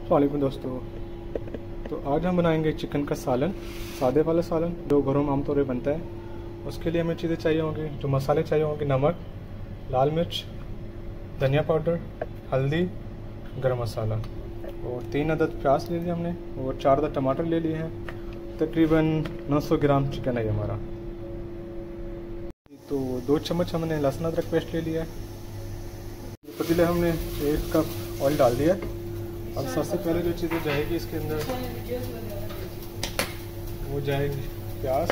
वालेकुम दोस्तों। तो आज हम बनाएंगे चिकन का सालन, सादे वाला सालन जो घरों में आमतौर पर बनता है। उसके लिए हमें चीज़ें चाहिए होंगी, जो मसाले चाहिए होंगे: नमक, लाल मिर्च, धनिया पाउडर, हल्दी, गरम मसाला, और 3 अदद प्याज ले लिए हमने, और 4 अदद टमाटर ले लिए हैं। तकरीबन 900 ग्राम चिकन है हमारा। तो 2 चम्मच हमने लहसुन अदरक पेस्ट ले लिया है। पतीले हमने 1 कप ऑयल डाल दिया। अब सबसे पहले जो चीज़ें जाएगी इसके अंदर वो जाएगी प्याज।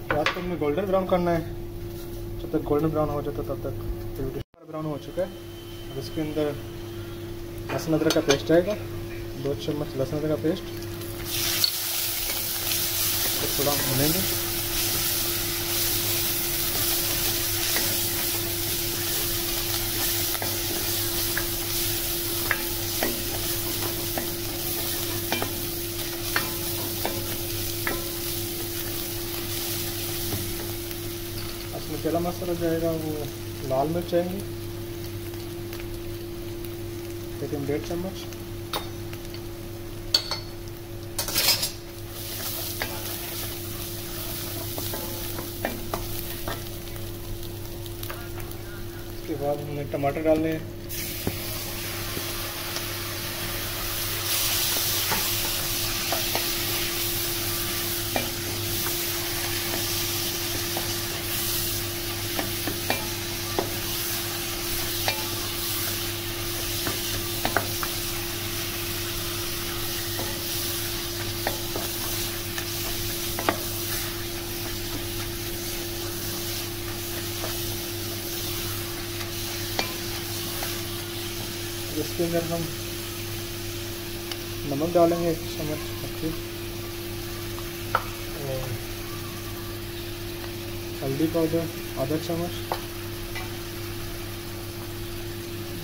प्याज को हमने गोल्डन ब्राउन करना है। जब तक गोल्डन ब्राउन हो जाता तब तक ब्राउन हो चुका है। अब इसके अंदर लहसुन अदरक का पेस्ट जाएगा, 2 चम्मच लहसुन अदरक का पेस्ट। तो थोड़ा भूनेंगे। इसमें पहला मसाला जाएगा वो लाल मिर्च आएंगी, लेकिन 1.5 चम्मच। इसके बाद हमने टमाटर डालने हैं। इसके अंदर हम नमक डालेंगे 1 चम्मच अच्छी, और हल्दी पाउडर आधा चम्मच,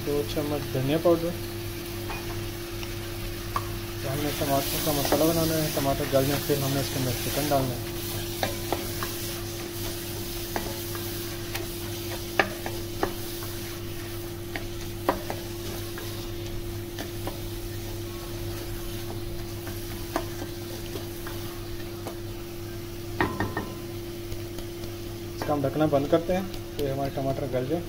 2 चम्मच धनिया पाउडर। तो हमने टमाटर का मसाला बनाना है। टमाटर डालने फिर हमने इसके अंदर चिकन डालना है। इसका हम ढकना बंद करते हैं तो ये हमारे टमाटर गल जाए।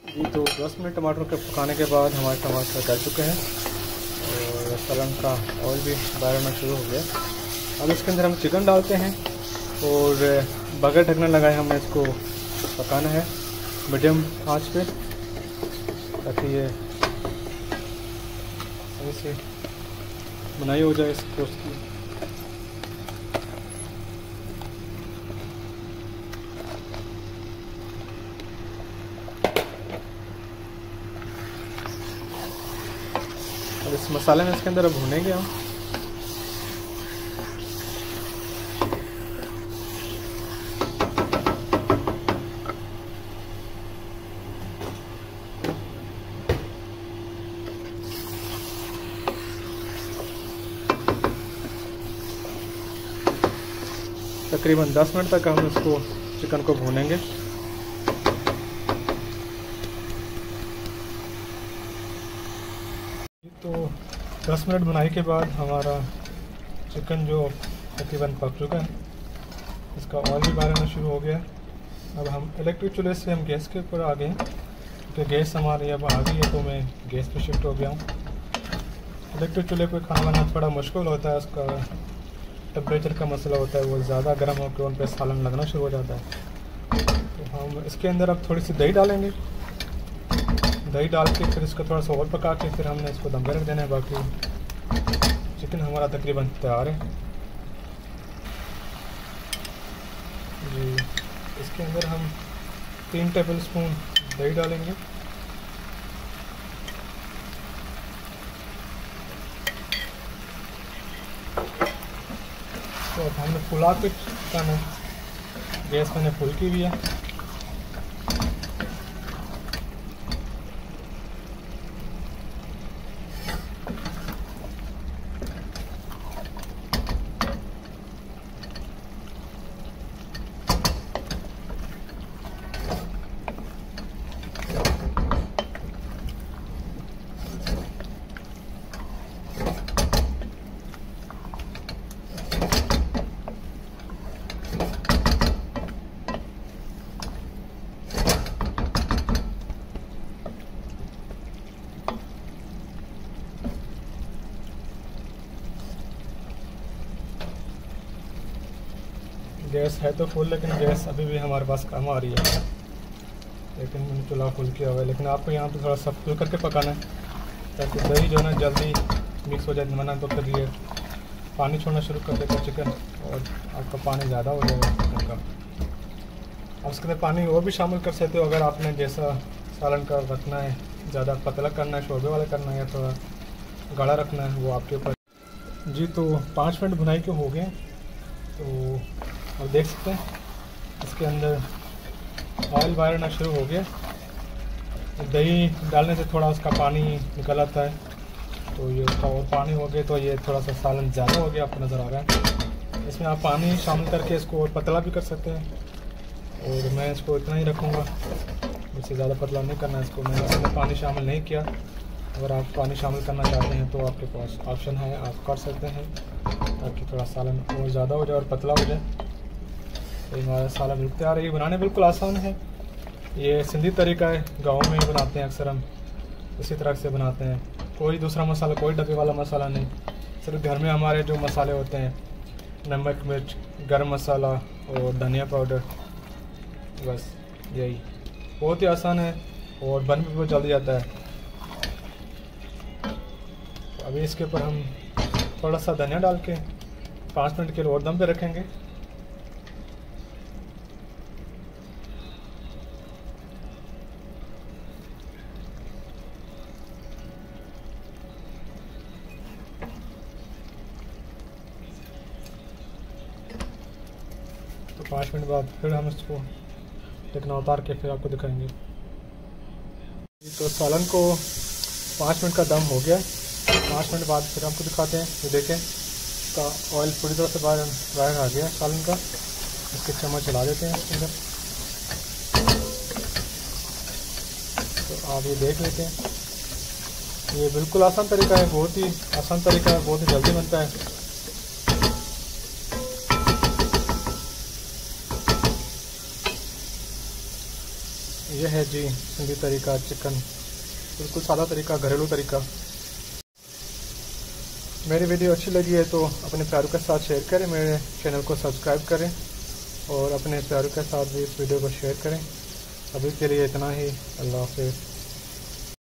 जी तो 10 मिनट टमाटर के पकाने के बाद हमारे टमाटर गल चुके हैं और सालन का ऑयल भी बाहर आना शुरू हो गया। अब इसके अंदर हम चिकन डालते हैं और बगैर ढकना लगाए हमने इसको पकाना है मीडियम आंच पे, ताकि ये ऐसे बनाई हो जाए इस गोश्त की। और इस मसाले में इसके अंदर अब भूनेंगे हम। तकरीबन 10 मिनट तक हम इसको चिकन को भूनेंगे। तो 10 मिनट बनाई के बाद हमारा चिकन जो तकरीबन पक चुका है, इसका ऑयल भी बाहर आना शुरू हो गया। अब हम इलेक्ट्रिक चूल्हे से हम गैस के ऊपर आ गए हैं, क्योंकि गैस हमारी अब आ गई है तो मैं गैस पे शिफ्ट हो गया हूँ। इलेक्ट्रिक चूल्हे पर खाना बनाना थोड़ा मुश्किल होता है, उसका टेम्परेचर का मसला होता है, वो ज़्यादा गर्म होकर उन पर सालन लगना शुरू हो जाता है। तो हम इसके अंदर अब थोड़ी सी दही डालेंगे। दही डाल के फिर इसको थोड़ा सा और पका के फिर हमने इसको दम पे रख देना है। बाकी चिकन हमारा तकरीबन तैयार है जी। इसके अंदर हम 3 टेबल स्पून दही डालेंगे। तो अब हमने फुला के चिकन गैस मैंने फुल की भी है। गैस है तो फुल, लेकिन गैस अभी भी हमारे पास कम आ रही है, लेकिन मैंने चूल्हा फुल किया हुआ है। लेकिन आपको यहाँ पे थोड़ा सा फुल करके पकाना है ताकि दही जो है ना जल्दी मिक्स हो जाए, वरना तो फिर ये पानी छोड़ना शुरू कर देगा चिकन और आपका पानी ज़्यादा हो जाएगा चिकन का। आप इसके अंदर पानी और भी शामिल कर सकते हो अगर आपने जैसा सालन का रखना है, ज़्यादा पतला करना है, शोरबे वाला करना है या थोड़ा गाढ़ा रखना है, वो आपके ऊपर। जी तो 5 मिनट भुनाई के हो गए, तो आप देख सकते हैं इसके अंदर ऑयल बाहर आना शुरू हो गया। दही डालने से थोड़ा उसका पानी निकल आता है, तो ये उसका और पानी हो गया, तो ये थोड़ा सा सालन ज़्यादा हो गया, आपको नज़र आ रहा है। इसमें आप पानी शामिल करके इसको और पतला भी कर सकते हैं, और मैं इसको इतना ही रखूँगा, इससे ज़्यादा पतला नहीं करना इसको। मैंने इसमें पानी शामिल नहीं किया। अगर आप पानी शामिल करना चाहते हैं तो आपके पास ऑप्शन है, आप कर सकते हैं, ताकि थोड़ा सालन और ज़्यादा हो जाए और पतला हो जाए। तो हमारा सालन बिल्कुल तैयार है। ये बनाने बिल्कुल आसान है, ये सिंधी तरीका है, गाँव में ही बनाते हैं अक्सर, हम इसी तरह से बनाते हैं। कोई दूसरा मसाला, कोई डब्बे वाला मसाला नहीं, सिर्फ घर में हमारे जो मसाले होते हैं, नमक, मिर्च, गरम मसाला और धनिया पाउडर, बस यही। बहुत ही आसान है और बन भी बहुत जल्दी जाता है। तो अभी इसके ऊपर हम थोड़ा सा धनिया डाल के 5 मिनट के लिए और दम पे रखेंगे। तो 5 मिनट बाद फिर हम इसको ढकना उतार के फिर आपको दिखाएंगे। तो सालन को 5 मिनट का दम हो गया। 5 मिनट बाद फिर आपको दिखाते हैं। ये देखें इसका ऑयल पूरी तरह से बाहर आ गया सालन का। इसके चम्मच चला देते हैं इसके अंदर, तो आप ये देख लेते हैं। ये बिल्कुल आसान तरीका है, बहुत ही आसान तरीका है, बहुत ही जल्दी बनता है। यह है जी सिंधी तरीका चिकन, बिल्कुल सादा तरीका, घरेलू तरीका। मेरी वीडियो अच्छी लगी है तो अपने प्यारों के साथ शेयर करें, मेरे चैनल को सब्सक्राइब करें और अपने प्यारों के साथ भी इस वीडियो को शेयर करें। अभी के लिए इतना ही, अल्लाह हाफ़िज़।